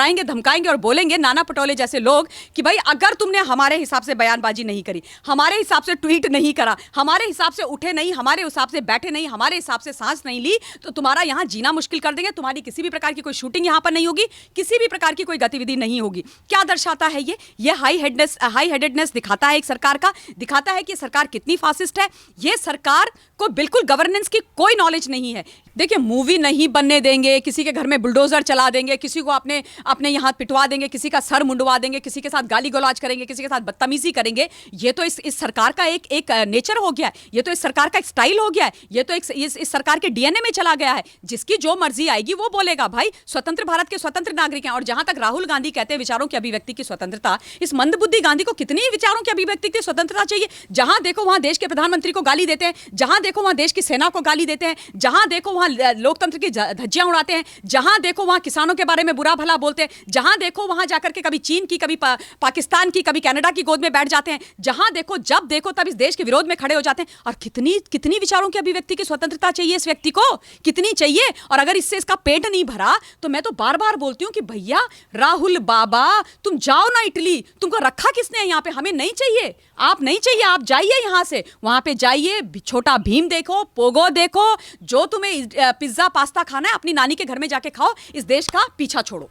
डराएंगे, धमकाएंगे और बोलेंगे नाना पटोले जैसे लोग कि भाई अगर तुमने हमारे हिसाब से बयानबाजी नहीं करी, हमारे हिसाब से ट्वीट नहीं करा, हमारे हिसाब से उठे नहीं, हमारे हिसाब से बैठे नहीं, हमारे हिसाब से सांस नहीं ली, तो तुम्हारा यहां जीना मुश्किल कर देंगे, तुम्हारी किसी भी प्रकार की कोई शूटिंग यहां पर नहीं होगी, किसी भी प्रकार की कोई गतिविधि नहीं होगी। क्या दर्शाता है ये हाई हेडेडनेस दिखाता है एक सरकार का, दिखाता है कि सरकार कितनी फासिस्ट है। ये सरकार को बिल्कुल गवर्नेंस की कोई नॉलेज नहीं है। देखिए, मूवी नहीं बनने देंगे, किसी के घर में बुलडोजर चला देंगे, किसी को अपने यहाँ पिटवा देंगे, किसी का सर मुंडवा देंगे, किसी के साथ गाली गलौज करेंगे, किसी के साथ बदतमीजी करेंगे। ये तो इस सरकार का एक नेचर हो गया है, ये तो इस सरकार का एक स्टाइल हो गया है, ये तो इस सरकार के डीएनए में चला गया है। जिसकी जो मर्जी आएगी वो बोलेगा। भाई, स्वतंत्र भारत के स्वतंत्र नागरिक हैं। और जहां तक राहुल गांधी कहते हैं विचारों की अभिव्यक्ति की स्वतंत्रता, इस मंदबुद्धि गांधी को कितनी विचारों की अभिव्यक्ति की स्वतंत्रता चाहिए? जहां देखो वहां देश के प्रधानमंत्री को गाली देते हैं, जहां देखो वहां देश की सेना को गाली देते हैं, जहां देखो वहां लोकतंत्र की धज्जियां उड़ाते हैं, जहां देखो वहां किसानों के बारे में बुरा भला बोलते हैं, जहां देखो वहां जाकर के कभी चीन की, कभी पाकिस्तान की, कभी कनाडा की गोद में बैठ जाते हैं, जहां देखो जब देखो तब इस देश के विरोध में खड़े हो जाते हैं। और कितनी विचारों की अभिव्यक्ति की स्वतंत्रता चाहिए इस व्यक्ति को? कितनी चाहिए? और अगर इससे इसका पेट नहीं भरा तो मैं तो बार बार बोलती हूं कि भैया राहुल बाबा, तुम जाओ ना इटली, तुमको रखा किसने यहां पे? हमें नहीं चाहिए, आप नहीं चाहिए, आप जाइए यहां से, वहां पे जाइए, छोटा भीम देखो, पोगो देखो, जो तुम्हें पिज्जा पास्ता खाना है अपनी नानी के घर में जाके खाओ, इस देश का पीछा छोड़ो।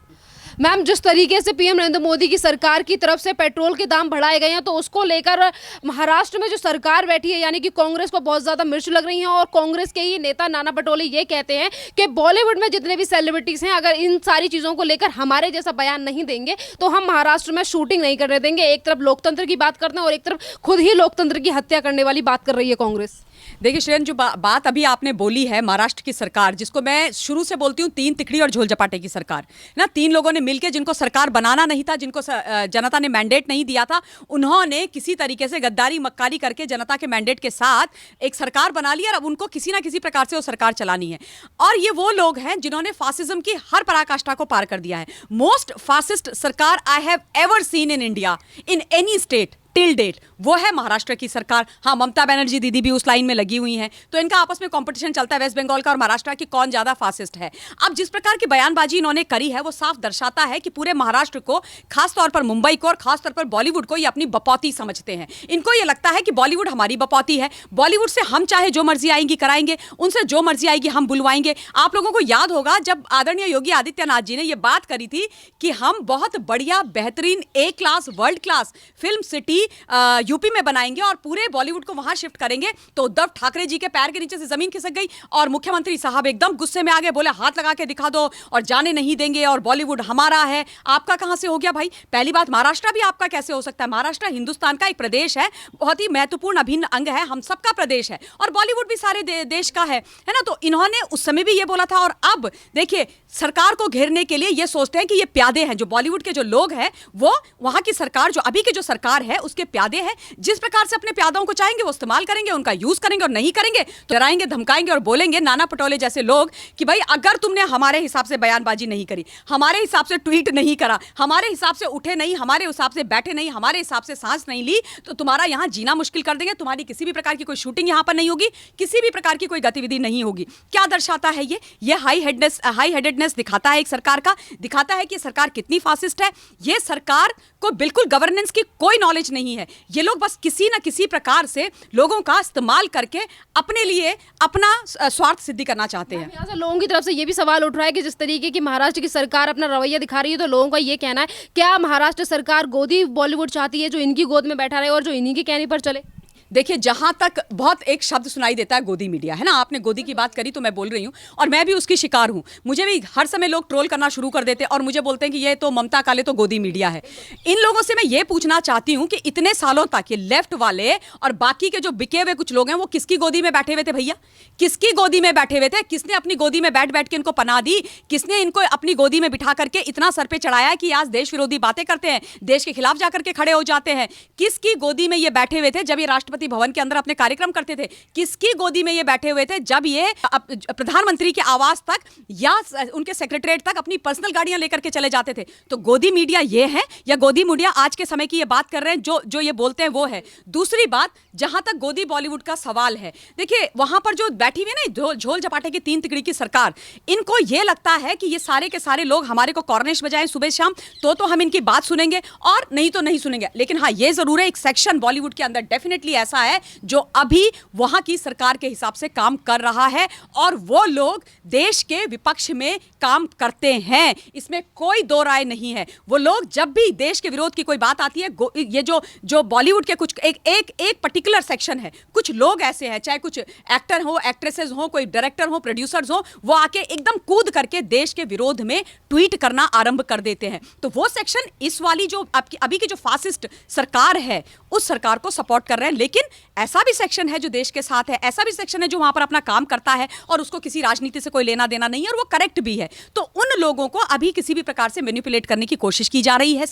मैम, जिस तरीके से पीएम नरेंद्र मोदी की सरकार की तरफ से पेट्रोल के दाम बढ़ाए गए हैं, तो उसको लेकर महाराष्ट्र में जो सरकार बैठी है यानी कि कांग्रेस को बहुत ज़्यादा मिर्च लग रही है। और कांग्रेस के ही नेता नाना पटोले ये कहते हैं कि बॉलीवुड में जितने भी सेलिब्रिटीज़ हैं, अगर इन सारी चीज़ों को लेकर हमारे जैसा बयान नहीं देंगे तो हम महाराष्ट्र में शूटिंग नहीं करने देंगे। एक तरफ लोकतंत्र की बात करते हैं और एक तरफ खुद ही लोकतंत्र की हत्या करने वाली बात कर रही है कांग्रेस। देखिए श्रेयन, जो बात अभी आपने बोली है महाराष्ट्र की सरकार, जिसको मैं शुरू से बोलती हूँ तीन तिकड़ी और झोल झपाटे की सरकार ना, तीन लोगों ने मिलकर, जिनको सरकार बनाना नहीं था, जिनको जनता ने मैंडेट नहीं दिया था, उन्होंने किसी तरीके से गद्दारी मक्कारी करके जनता के मैंडेट के साथ एक सरकार बना ली और अब उनको किसी ना किसी प्रकार से वो सरकार चलानी है। और ये वो लोग हैं जिन्होंने फासिज्म की हर पराकाष्ठा को पार कर दिया है। मोस्ट फासिस्ट सरकार I have ever seen in India in any state till date, वो है महाराष्ट्र की सरकार। हाँ, ममता बनर्जी दीदी भी उस लाइन में लगी हुई हैं, तो इनका आपस में कंपटीशन चलता है वेस्ट बंगाल का और महाराष्ट्र की, कौन ज्यादा फासिस्ट है। अब जिस प्रकार की बयानबाजी इन्होंने करी है वो साफ दर्शाता है कि पूरे महाराष्ट्र को, खासतौर पर मुंबई को और खासतौर पर बॉलीवुड को, ये अपनी बपौती समझते हैं। इनको ये लगता है कि बॉलीवुड हमारी बपौती है, बॉलीवुड से हम चाहे जो मर्जी आएंगी कराएंगे, उनसे जो मर्जी आएगी हम बुलवाएंगे। आप लोगों को याद होगा जब आदरणीय योगी आदित्यनाथ जी ने यह बात करी थी कि हम बहुत बढ़िया बेहतरीन A class world class film city UP में बनाएंगे और पूरे बॉलीवुड को वहां शिफ्ट करेंगे, तो उद्धव ठाकरे जी के पैर के नीचे से जमीन खिसक गई और मुख्यमंत्री साहब एकदम गुस्से में आ गए, बोले हाथ लगा के दिखा दो और जाने नहीं देंगे और बॉलीवुड हमारा है। आपका कहां से हो गया भाई? पहली बात, महाराष्ट्र भी आपका कैसे हो सकता है? महाराष्ट्र हिंदुस्तान का एक प्रदेश है, बहुत ही महत्वपूर्ण अभिन्न अंग है, हम सबका प्रदेश है, और बॉलीवुड भी सारे देश का है ना। तो इन्होंने उस समय भी ये बोला था और अब देखिए सरकार को घेरने के लिए ये सोचते हैं कि ये प्यादे हैं, जो बॉलीवुड के जो लोग हैं वो वहां की सरकार, जो अभी की जो सरकार है उसके प्यादे हैं। जिस प्रकार से अपने प्यादों को चाहेंगे वो इस्तेमाल करेंगे, उनका यूज करेंगे, और नहीं करेंगे तो डराएंगे, धमकाएंगे और बोलेंगे नाना पटोले जैसे लोग कि भाई अगर तुमने हमारे हिसाब से बयानबाजी नहीं करी, हमारे हिसाब से ट्वीट नहीं करा, हमारे हिसाब से उठे नहीं, हमारे हिसाब से बैठे नहीं, हमारे हिसाब से सांस नहीं ली, तो तुम्हारा यहां जीना मुश्किल कर देंगे, तुम्हारी किसी भी प्रकार की कोई शूटिंग यहां पर नहीं होगी, किसी भी प्रकार की कोई गतिविधि नहीं होगी। क्या दर्शाता है ये हाई हेडेडनेस दिखाता है एक सरकार का, दिखाता है कि सरकार कितनी फासिस्ट है। ये सरकार को बिल्कुल गवर्नेंस की कोई नॉलेज नहीं है। ये लोग बस किसी ना किसी प्रकार से लोगों का इस्तेमाल करके अपने लिए अपना स्वार्थ सिद्धि करना चाहते हैं। यहाँ से लोगों की तरफ से ये भी सवाल उठ रहा है कि जिस तरीके की महाराष्ट्र की सरकार अपना रवैया दिखा रही है, तो लोगों का ये कहना है क्या महाराष्ट्र सरकार गोदी बॉलीवुड चाहती है, जो इनकी गोद में बैठा रहे और जो इन्हीं के कहने पर चले? देखिए, जहां तक बहुत एक शब्द सुनाई देता है गोदी मीडिया, है ना, आपने गोदी की बात करी तो मैं बोल रही हूं और मैं भी उसकी शिकार हूं। मुझे भी हर समय लोग ट्रोल करना शुरू कर देते हैं और मुझे बोलते हैं कि ये तो ममता काले तो गोदी मीडिया है। इन लोगों से मैं ये पूछना चाहती हूं कि इतने सालों तक ये लेफ्ट वाले और बाकी के जो बिके हुए कुछ लोग हैं वो किसकी गोदी में बैठे हुए थे भैया? किसकी गोदी में बैठे हुए थे? किसने अपनी गोदी में बैठ बैठ के इनको पनाह दी? किसने इनको अपनी गोदी में बिठा करके इतना सर पे चढ़ाया कि आज देश विरोधी बातें करते हैं, देश के खिलाफ जाकर के खड़े हो जाते हैं? किसकी गोदी में ये बैठे हुए थे जब ये राष्ट्रपति राष्ट्रपति भवन के अंदर अपने कार्यक्रम करते थे, किसकी गोदी में ये बैठे हुए थे जब ये प्रधानमंत्री के आवास तक या उनके सेक्रेटरीट तक अपनी पर्सनल गाड़ियां लेकर के चले जाते थे? तो गोदी मीडिया ये है या गोदी मीडिया आज के समय की ये बात कर रहे हैं जो ये बोलते हैं वो है? दूसरी बात, जहां तक गोदी बॉलीवुड का सवाल है, देखिए वहां पर जो बैठी हुई है ना झोल झपाटे की तीन तिकड़ी की सरकार, इनको ये लगता है कि ये सारे के सारे लोग हमारे को कॉर्निश बजाएं सुबह शाम तो हम इनकी बात सुनेंगे और नहीं तो नहीं सुनेंगे। लेकिन हाँ, ये जरूर है एक सेक्शन बॉलीवुड के अंदर डेफिनेटली ऐसा है जो अभी वहां की सरकार के हिसाब से काम कर रहा है और वो लोग देश के विपक्ष में काम करते हैं, इसमें कोई दो राय नहीं है। वो लोग जब भी देश के विरोध की कोई बात आती है, ये जो बॉलीवुड के कुछ एक पर्टिकुलर सेक्शन है, कुछ लोग ऐसे हैं, चाहे कुछ एक्टर हो, एक्ट्रेसेस हो, कोई डायरेक्टर हो, प्रोड्यूसर्स हो, वो आके एकदम कूद करके देश के विरोध में ट्वीट करना आरंभ कर देते हैं। तो वो सेक्शन इस वाली जो अभी की जो फासिस्ट सरकार है उस सरकार को सपोर्ट कर रहे हैं। लेकिन ऐसा भी सेक्शन है जो देश के साथ है, ऐसा भी सेक्शन है जो वहां पर अपना काम करता है और उसको किसी राजनीति से कोई लेना देना नहीं है और वो करेक्ट भी है। तो उन लोगों को अभी किसी भी प्रकार से मैनिपुलेट करने की कोशिश की जा रही है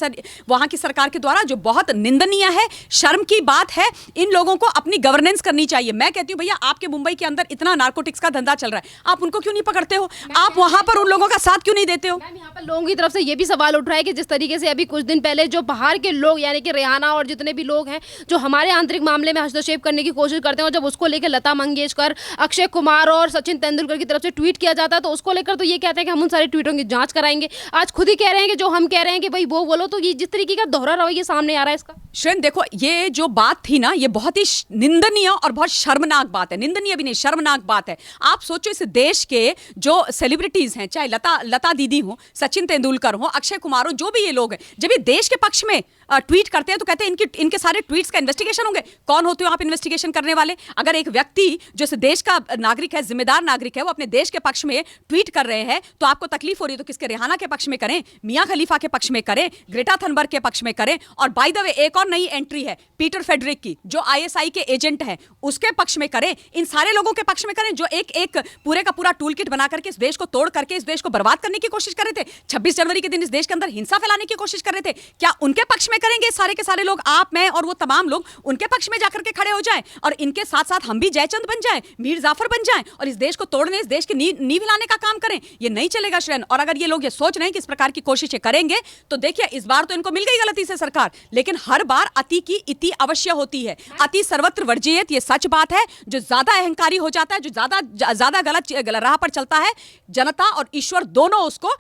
वहां की सरकार के द्वारा, जो बहुत निंदनीय है, शर्म की बात है। इन लोगों को अपनी गवर्नेंस करनी चाहिए। मैं कहती हूं भैया, आपके मुंबई के अंदर इतना नार्कोटिक्स का धंधा चल रहा है, आप उनको क्यों नहीं पकड़ते हो? आप वहां पर उन लोगों का साथ क्यों नहीं देते हो? यहाँ पर लोगों की तरफ से ये भी सवाल उठ रहा है कि जिस तरीके से अभी कुछ दिन पहले जो बाहर के लोग यानी कि रेहाना और जितने भी लोग हैं जो हमारे आंतरिक मामले में हस्तक्षेप करने की कोशिश करते हैं, और जब उसको लेकर लता मंगेशकर, अक्षय कुमार और सचिन तेंदुलकर की तरफ से ट्वीट किया जाता है तो उसको लेकर तो ये कहते हैं कि हम उन सारे ट्वीटों की जांच कराएंगे। आज खुद ही कह रहे हैं कि जो हम कह रहे हैं कि भाई वो बोलो, तो ये जिस तरीके का दोहरा रवैया सामने आ रहा है इसका। श्रेन, देखो ये जो बात थी ना, ये बहुत ही निंदनीय और बहुत शर्मनाक बात है। निंदनीय भी नहीं, शर्मनाक बात है। आप सोचो, इस देश के जो सेलिब्रिटीज हैं, चाहे लता दीदी हो, सचिन तेंदुलकर हो, अक्षय कुमार हो, जो भी ये लोग हैं, जब ये देश के पक्ष में ट्वीट करते हैं तो कहते हैं इनके सारे ट्वीट्स का इन्वेस्टिगेशन होंगे। कौन होते हो आप इन्वेस्टिगेशन करने वाले? अगर एक व्यक्ति जो इस देश का नागरिक है, जिम्मेदार नागरिक है, वो अपने देश के पक्ष में ट्वीट कर रहे हैं तो आपको तकलीफ हो रही है, तो किसके? रेहाना के पक्ष में करें, मियां खलीफा के पक्ष में करें, ग्रेटा थनबर्ग के पक्ष में करें। और बाय द वे एक और नई एंट्री है पीटर फेडरिक की, जो ISI के एजेंट है, उसके पक्ष में करें। इन सारे लोगों के पक्ष में करें जो एक पूरे का पूरा टूल किट बना करके इस देश को तोड़ करके इस देश को बर्बाद करने की कोशिश कर रहे थे। 26 जनवरी के दिन इस देश के अंदर हिंसा फैलाने की कोशिश कर रहे थे। क्या उनके पक्ष में करेंगे सारे के सारे लोग? आप, मैं और वो तमाम लोग उनके पक्ष में जाकर के खड़े हो जाएं और इनके साथ साथ हम भी जयचंद बन जाएं, मीर जाफर बन जाएं और इस देश को तोड़ने, इस देश की नींव हिलाने का काम करें? ये नहीं चलेगा श्रेन। और अगर ये लोग ये सोच रहे हैं कि इस प्रकार की कोशिशें करेंगे तो देखिए, इस बार तो इनको मिल गई गलती से सरकार, लेकिन हर बार अति की इति अवश्य होती है। अति सर्वत्र वर्जियत, ये सच बात है। जो ज्यादा अहंकारी हो जाता है, जो ज्यादा गलत राह पर चलता है, जनता और ईश्वर दोनों उसको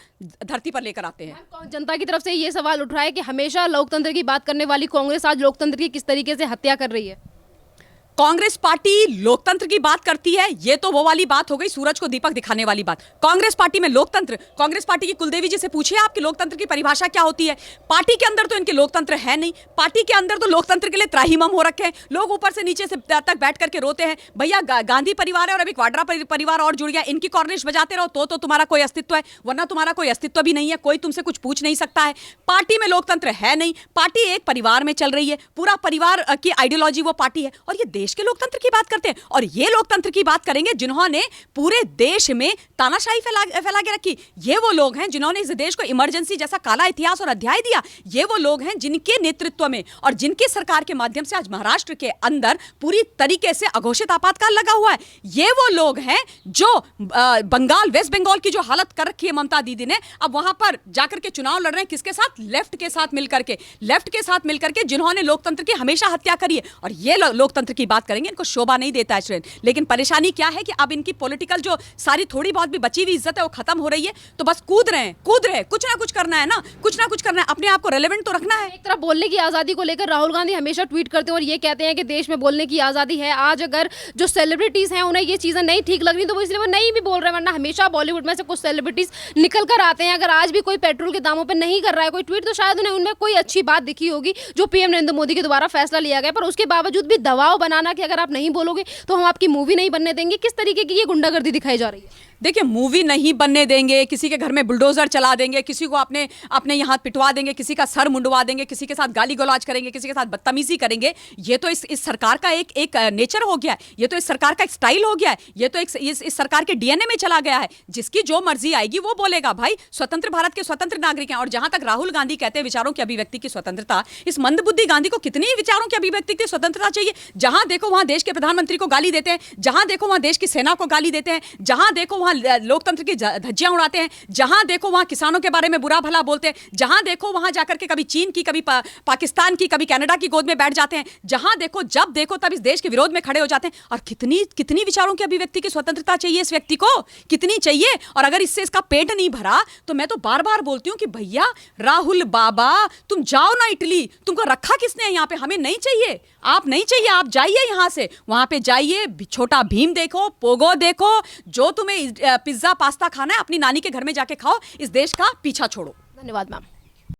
धरती पर लेकर आते हैं। जनता की तरफ से ये सवाल उठ रहा है कि हमेशा लोकतंत्र की बात करने वाली कांग्रेस आज लोकतंत्र की किस तरीके से हत्या कर रही है। कांग्रेस पार्टी लोकतंत्र की बात करती है, ये तो वो वाली बात हो गई, सूरज को दीपक दिखाने वाली बात। कांग्रेस पार्टी में लोकतंत्र, कांग्रेस पार्टी की कुलदेवी जी से पूछिए आपकी लोकतंत्र की परिभाषा क्या होती है? पार्टी के अंदर तो इनके लोकतंत्र है नहीं। पार्टी के अंदर तो लोकतंत्र के लिए त्राहिमाम हो रखे हैं। लोग ऊपर से नीचे से तक बैठ करके रोते हैं, भैया गांधी परिवार है और अभी क्वाड्रा परिवार और जुड़ गया, इनकी कॉर्निश बजाते रहो तो तुम्हारा कोई अस्तित्व है, वरना तुम्हारा कोई अस्तित्व भी नहीं है, कोई तुमसे कुछ पूछ नहीं सकता है। पार्टी में लोकतंत्र है नहीं। पार्टी एक परिवार में चल रही है, पूरा परिवार की आइडियोलॉजी वो पार्टी है। और ये देश के लोकतंत्र की बात करते हैं और ये लोकतंत्र की बात करेंगे जिन्होंने पूरे देश में तानाशाही फैला के रखी। ये वो लोग हैं जिन्होंने इस देश को इमरजेंसी जैसा काला इतिहास और अध्याय दिया। ये वो लोग हैं जिनके नेतृत्व में और जिनकी सरकार के माध्यम से आज महाराष्ट्र के अंदर पूरी तरीके से अघोषित आपातकाल लगा हुआ है। ये वो लोग हैं जो वेस्ट बंगाल की जो हालत कर रखी है ममता दीदी ने, अब वहां पर जाकर के चुनाव लड़ रहे हैं किसके साथ? लेफ्ट के साथ मिलकर के जिन्होंने लोकतंत्र की हमेशा हत्या करी है। और ये लोकतंत्र की बात करेंगे, इनको शोभा नहीं देता है श्रेन। लेकिन परेशानी क्या है कि अब इनकी पॉलिटिकल जो सारी थोड़ी बहुत भी बची हुई इज्जत है वो खत्म हो रही है, तो बस कूद रहे हैं, कुछ ना कुछ करना है ना, कुछ ना कुछ करना है, अपने आप को रेलेवेंट तो रखना है। एक तरफ बोलने की आजादी को लेकर राहुल गांधी हमेशा ट्वीट करते हैं और ये कहते हैं कि देश में बोलने की आजादी है। आज अगर जो सेलिब्रिटीज हैं उन्हें ये चीजें नहीं ठीक लग रही तो वो इसलिए वो नहीं भी बोल रहे हैं, वरना हमेशा बॉलीवुड में से कुछ सेलिब्रिटीज निकल कर आते हैं। अगर आज भी कोई पेट्रोल के दामों पर नहीं कर रहा है कोई ट्वीट, तो शायद उन्हें उनमें कोई अच्छी बात दिखी होगी जो पीएम नरेंद्र मोदी के द्वारा फैसला लिया गया, पर उसके बावजूद भी दबाव बनाना कि अगर आप नहीं बोलोगे तो हम आपकी मूवी नहीं बनने देंगे, किस तरीके की ये गुंडागर्दी दिखाई जा रही है? देखिए, मूवी नहीं बनने देंगे, किसी के घर में बुलडोजर चला देंगे, किसी को अपने अपने यहाँ पिटवा देंगे, किसी का सर मुंडवा देंगे, किसी के साथ गाली गलौज करेंगे, किसी के साथ बदतमीजी करेंगे। ये तो इस सरकार का एक नेचर हो गया है, ये तो इस सरकार का एक स्टाइल हो गया है, ये तो इस सरकार के डीएनए में चला गया है। जिसकी जो मर्जी आएगी वो बोलेगा। भाई, स्वतंत्र भारत के स्वतंत्र नागरिक हैं। और जहां तक राहुल गांधी कहते हैं विचारों की अभिव्यक्ति की स्वतंत्रता, इस मंदबुद्धि गांधी को कितनी विचारों की अभिव्यक्ति की स्वतंत्रता चाहिए? जहां देखो वहां देश के प्रधानमंत्री को गाली देते हैं, जहां देखो वहां देश की सेना को गाली देते हैं, जहां देखो वहां लोकतंत्र की धज्जियां उड़ाते हैं, जहां देखो वहां किसानों के बारे में बुरा भला बोलते हैं, जहां देखो वहां जाकर के कभी चीन की, कभी पाकिस्तान की, कभी कनाडा की गोद में बैठ जाते हैं, जहां देखो जब देखो तब इस देश के विरोध में खड़े हो जाते हैं। और कितनी कितनी विचारों की अभिव्यक्ति की स्वतंत्रता चाहिए इस व्यक्ति को? कितनी चाहिए? और अगर इससे इसका पेट नहीं भरा तो मैं तो बार बार बोलती हूं कि भैया राहुल बाबा, तुम जाओ ना इटली। तुमको रखा किसने है यहाँ पे? हमें नहीं चाहिए, आप नहीं चाहिए, आप जाइए यहां से, वहां पे जाइए, छोटा भीम देखो, पोगो देखो, जो तुम्हें पिज्जा पास्ता खाना है अपनी नानी के घर में जाके खाओ। इस देश का पीछा छोड़ो। धन्यवाद मैम।